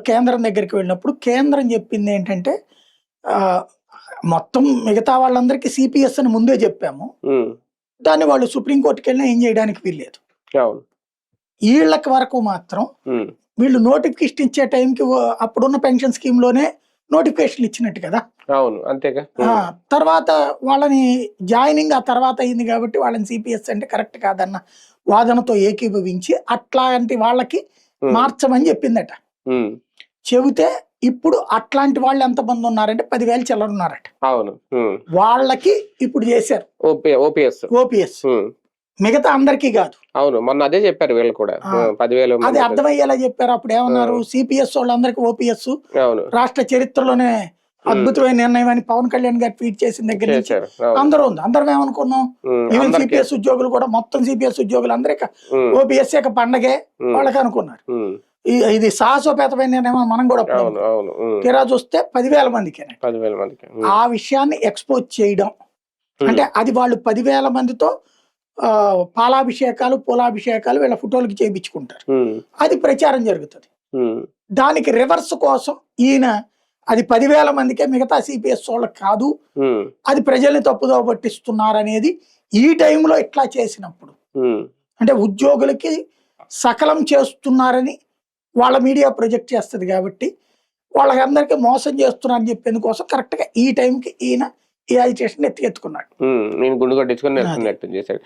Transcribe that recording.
కేంద్రం దగ్గరికి వెళ్ళినప్పుడు కేంద్రం చెప్పింది ఏంటంటే మొత్తం మిగతా వాళ్ళందరికీ సిపిఎస్ అని ముందే చెప్పాము, దాన్ని వాళ్ళు సుప్రీంకోర్టుకి వెళ్ళినా ఏం చేయడానికి వీల్లేదు. వీళ్ళకి వరకు మాత్రం వీళ్ళు నోటిఫికేషన్ ఇచ్చే టైంకి అప్పుడున్న పెన్షన్ స్కీమ్ లోనే నోటిఫికేషన్ ఇచ్చినట్టు కదా. అవును, అంతేగా. తర్వాత వాళ్ళని జాయినింగ్ ఆ తర్వాత అయింది కాబట్టి వాళ్ళని సిపిఎస్ అంటే కరెక్ట్ కాదన్న వాదనతో ఏకీభవించి అట్లాంటి వాళ్ళకి మార్చమని చెప్పిందట. చెబితే ఇప్పుడు అట్లాంటి వాళ్ళు ఎంతమంది ఉన్నారంటే 10,000 చిల్లర ఉన్నారట. అవును, వాళ్ళకి ఇప్పుడు చేశారు ఓపీఎస్, మిగతా అందరికీ కాదు. అవును, మొన్న అదే చెప్పారు వీళ్ళు కూడా 10,000. అది అర్థమయ్యేలా చెప్పారు. అప్పుడు ఏమన్నారు, సిపిఎస్ వాళ్ళందరికీ ఓపీఎస్ రాష్ట్ర చరిత్రలోనే అద్భుతమైన నిర్ణయం అని పవన్ కళ్యాణ్ గారు ట్వీట్ చేసిన దగ్గర నుంచి అందరూ ఉంది. అందరం ఏమనుకున్నాం, ఈవెన్ సిపిఎస్ ఉద్యోగులు కూడా, మొత్తం సిపిఎస్ ఉద్యోగులు అందరికీ ఓపీఎస్ పండగే వాళ్ళకి అనుకున్నారు. ఇది సాహసోపేతమైన నిర్ణయం మనం కూడా తీరా చూస్తే 10,000 మందికి. ఆ విషయాన్ని ఎక్స్పోజ్ చేయడం అంటే అది వాళ్ళు 10,000 మందితో పాలాభిషేకాలు పూలాభిషేకాలు వీళ్ళ ఫోటోలకి చేయించుకుంటారు, అది ప్రచారం జరుగుతుంది. దానికి రివర్స్ కోసం ఈయన అది 10,000 మందికే, మిగతా సిపిఎస్ వాళ్ళకి కాదు, అది ప్రజల్ని తప్పుదో పట్టిస్తున్నారు అనేది ఈ టైంలో ఇట్లా చేసినప్పుడు అంటే ఉద్యోగులకి సకలం చేస్తున్నారని వాళ్ళ మీడియా ప్రొజెక్ట్ చేస్తుంది కాబట్టి వాళ్ళకందరికీ మోసం చేస్తున్నారని చెప్పేందుకోసం కరెక్ట్ గా ఈ టైంకి ఈయన ఈ అజిటేషన్ ఎత్తుకెత్తుకున్నాడు. నేను గుండు కొట్టించుకొని చేశాడు.